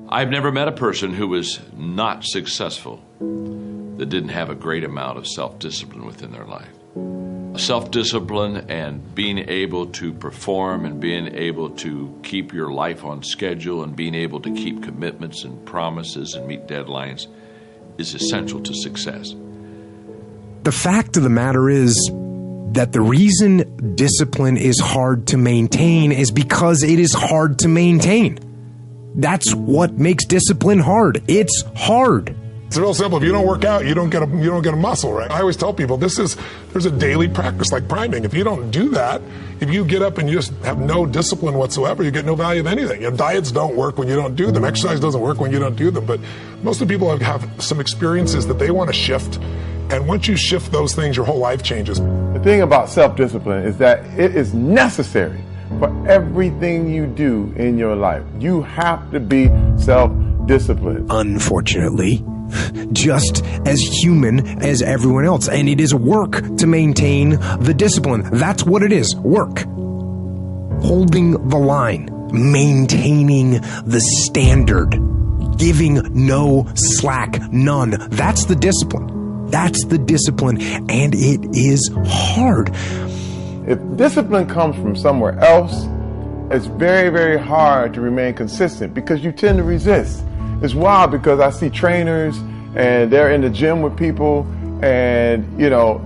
I've never met a person who was not successful that didn't have a great amount of self-discipline within their life. Self-discipline and being able to perform and being able to keep your life on schedule and being able to keep commitments and promises and meet deadlines is essential to success. The fact of the matter is that the reason discipline is hard to maintain is because it is hard to maintain. That's what makes discipline hard. It's hard. It's real simple. If you don't work out, you don't get a muscle, right? I always tell people there's a daily practice like priming. If you don't do that, if you get up and you just have no discipline whatsoever, you get no value of anything. Your diets don't work when you don't do them. Exercise doesn't work when you don't do them. But most of the people have some experiences that they want to shift. And once you shift those things, your whole life changes. The thing about self-discipline is that it is necessary for everything you do in your life. You have to be self-disciplined. Unfortunately, just as human as everyone else. And it is work to maintain the discipline. That's what it is, work. Holding the line, maintaining the standard, giving no slack, none. That's the discipline. That's the discipline, and it is hard. If discipline comes from somewhere else, it's very, very hard to remain consistent because you tend to resist. It's wild because I see trainers and they're in the gym with people and, you know,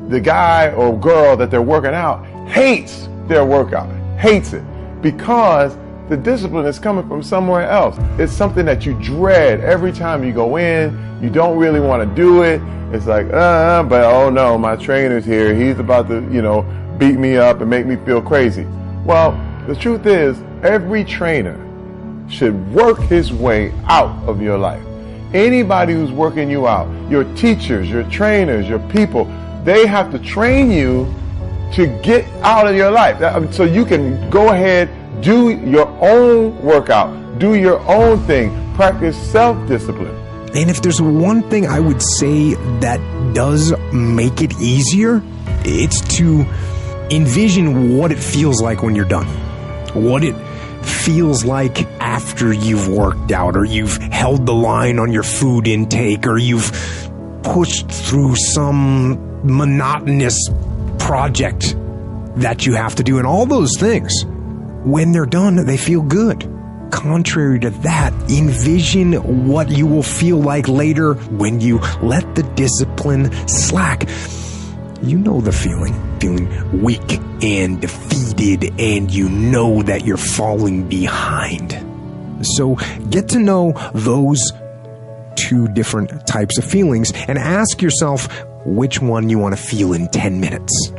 the guy or girl that they're working out hates their workout, hates it because the discipline is coming from somewhere else. It's something that you dread every time you go in. You don't really want to do it. It's like, but oh no, my trainer's here. He's about to, beat me up and make me feel crazy. Well, the truth is, every trainer should work his way out of your life. Anybody who's working you out, your teachers, your trainers, your people, they have to train you to get out of your life. So you can go ahead, do your own workout, do your own thing, practice self-discipline. And if there's one thing I would say that does make it easier, it's to envision what it feels like when you're done. What it feels like after you've worked out, or you've held the line on your food intake, or you've pushed through some monotonous project that you have to do. And all those things, when they're done, they feel good. Contrary to that, envision what you will feel like later when you let the discipline slack. You know the feeling weak and defeated, and you know that you're falling behind. So get to know those two different types of feelings and ask yourself which one you want to feel in 10 minutes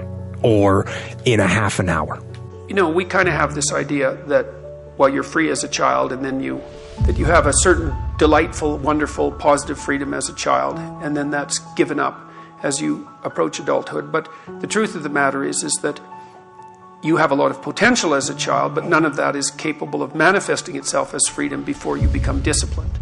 or in a half an hour. We kind of have this idea that you're free as a child, and then you have a certain delightful, wonderful, positive freedom as a child, and then that's given up as you approach adulthood. But the truth of the matter is that you have a lot of potential as a child, but none of that is capable of manifesting itself as freedom before you become disciplined.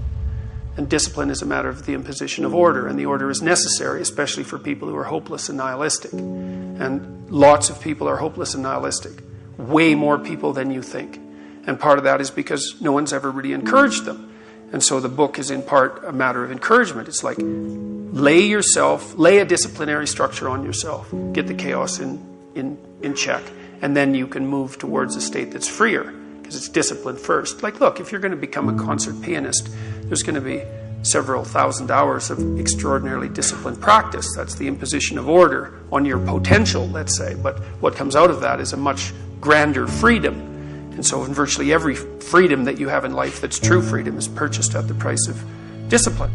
And discipline is a matter of the imposition of order, and the order is necessary, especially for people who are hopeless and nihilistic. And lots of people are hopeless and nihilistic, way more people than you think. And part of that is because no one's ever really encouraged them. And so the book is in part a matter of encouragement. It's like, lay a disciplinary structure on yourself, get the chaos in check, and then you can move towards a state that's freer, because it's discipline first. Like, look, if you're going to become a concert pianist, there's going to be several thousand hours of extraordinarily disciplined practice. That's the imposition of order on your potential, let's say. But what comes out of that is a much grander freedom. And so in virtually every freedom that you have in life that's true freedom is purchased at the price of discipline.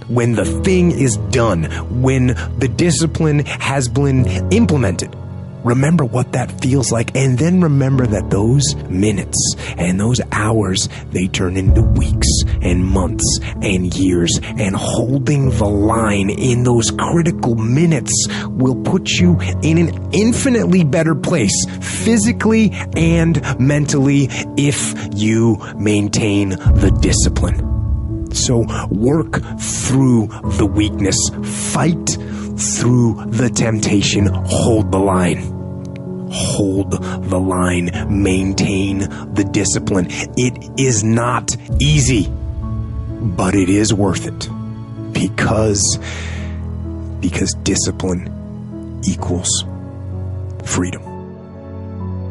When the thing is done, when the discipline has been implemented, remember what that feels like, and then remember that those minutes and those hours, they turn into weeks and months and years, and holding the line in those critical minutes will put you in an infinitely better place, physically and mentally, if you maintain the discipline. So work through the weakness, fight through the temptation, hold the line. Hold the line, maintain the discipline. It is not easy. but it is worth it because discipline equals freedom.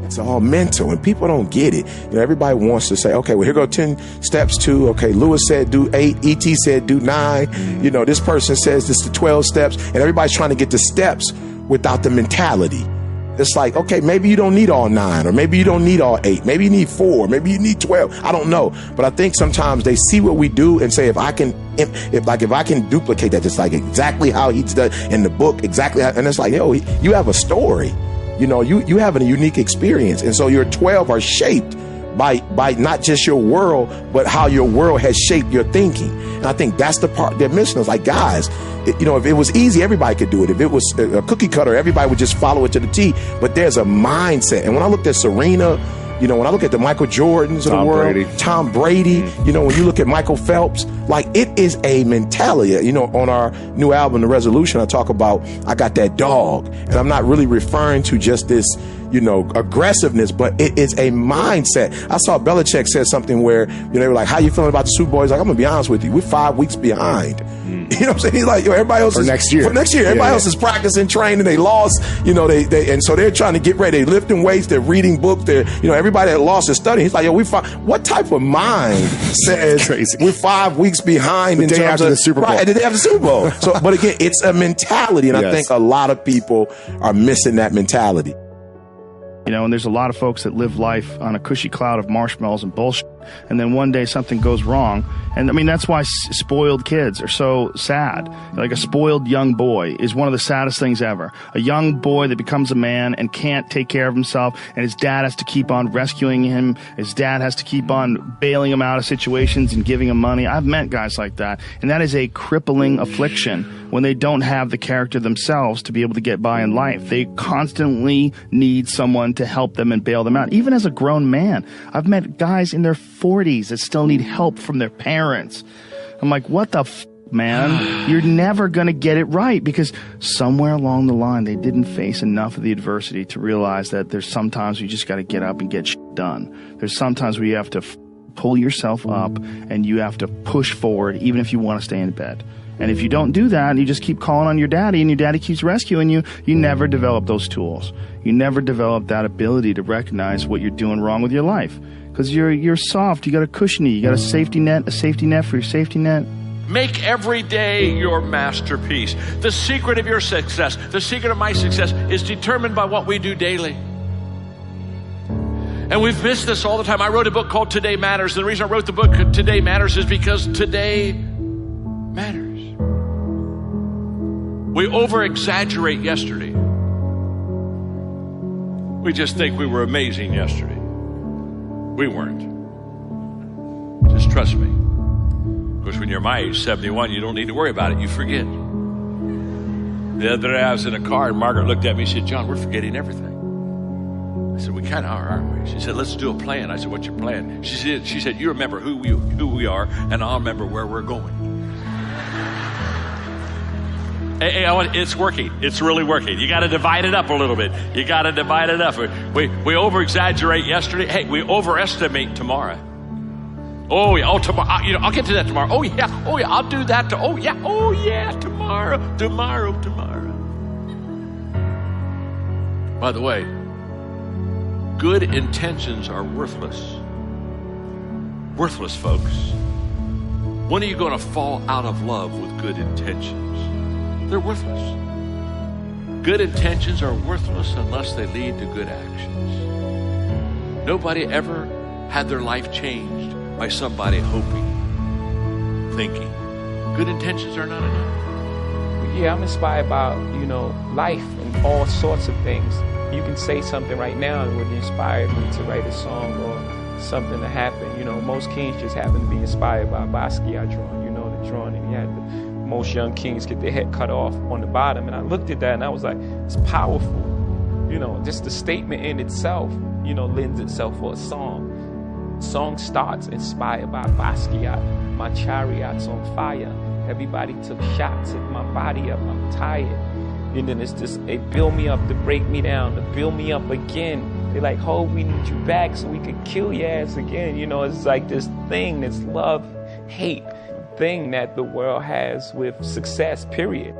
It's all mental, and people don't get it. Everybody wants to say, okay, well, here go 10 steps to, okay, Lewis said do 8, E.T. said do 9. This person says this to 12 steps, and everybody's trying to get the steps without the mentality. It's like, okay, maybe you don't need all 9, or maybe you don't need all 8. Maybe you need 4, maybe you need 12. I don't know. But I think sometimes they see what we do and say, if I can duplicate that, just like exactly how he's done in the book, exactly how, and it's like, yo, you have a story. You have a unique experience. And so your 12 are shaped by not just your world, but how your world has shaped your thinking. And I think that's the part they're missing. It's like, guys, if it was easy, everybody could do it. If it was a cookie cutter, everybody would just follow it to the T. But there's a mindset. And when I looked at Serena, when I look at the Michael Jordans of the world, Tom Brady, when you look at Michael Phelps, like, it is a mentality. On our new album, The Resolution, I talk about, I got that dog. And I'm not really referring to just this, aggressiveness, but it is a mindset. I saw Belichick said something where, they were like, how you feeling about the Super Bowl? He's like, I'm going to be honest with you. We're 5 weeks behind. You know what I'm saying? He's like, everybody else for next year. Everybody else is practicing, training. They lost, and so they're trying to get ready. They're lifting weights. They're reading books. They're, everybody that lost is studying. He's like, yo, what type of mind says we're 5 weeks behind the day after the Super Bowl? Right, the day after the Super Bowl. So, but again, it's a mentality, and I think a lot of people are missing that mentality. And there's a lot of folks that live life on a cushy cloud of marshmallows and bullshit. And then one day something goes wrong. And I mean, that's why spoiled kids are so sad. Like, a spoiled young boy is one of the saddest things ever. A young boy that becomes a man and can't take care of himself, and his dad has to keep on rescuing him. His dad has to keep on bailing him out of situations and giving him money. I've met guys like that. And that is a crippling affliction when they don't have the character themselves to be able to get by in life. They constantly need someone to help them and bail them out. Even as a grown man, I've met guys in their 40s that still need help from their parents. I'm like, what the man? You're never going to get it right, because somewhere along the line they didn't face enough of the adversity to realize that there's sometimes you just got to get up and get shit done. There's sometimes where you have to pull yourself up and you have to push forward, even if you want to stay in bed. And if you don't do that and you just keep calling on your daddy and your daddy keeps rescuing you, you never develop those tools. You never develop that ability to recognize what you're doing wrong with your life. Because you're soft, you got a cushiony, you got a safety net for your safety net. Make every day your masterpiece. The secret of your success, the secret of my success, is determined by what we do daily. And we've missed this all the time. I wrote a book called Today Matters. And the reason I wrote the book Today Matters is because today matters. We over-exaggerate yesterday. We just think we were amazing yesterday. We weren't. Just trust me. Of course, when you're my age, 71, you don't need to worry about it. You forget. The other day I was in a car and Margaret looked at me and said, John, we're forgetting everything. I said, we kind of are, aren't we? She said, let's do a plan. I said, what's your plan? She said, you remember who we are, and I'll remember where we're going. Hey, it's working. It's really working. You got to divide it up a little bit. You got to divide it up. We over-exaggerate yesterday. Hey, we overestimate tomorrow. Oh, yeah. Oh, tomorrow. I'll get to that tomorrow. Oh, yeah. Oh, yeah. I'll do that. Oh, yeah. Oh, yeah. Tomorrow. By the way, good intentions are worthless. Worthless, folks. When are you going to fall out of love with good intentions? They're worthless. Good intentions are worthless unless they lead to good actions. Nobody ever had their life changed by somebody hoping, thinking. Good intentions are not enough. Yeah, I'm inspired by, life and all sorts of things. You can say something right now that would inspire me to write a song or something to happen. Most kings just happen to be inspired by Basquiat drawing. The drawing, and he had most young kings get their head cut off on the bottom. And I looked at that and I was like, it's powerful. Just the statement in itself, lends itself for a song. Song starts inspired by Basquiat. My chariot's on fire. Everybody took shots at my body up. I'm tired. And then it's just, they build me up to break me down, to build me up again. They're like, oh, we need you back so we could kill your ass again. It's like this thing, this love, hate. thing that the world has with success, period.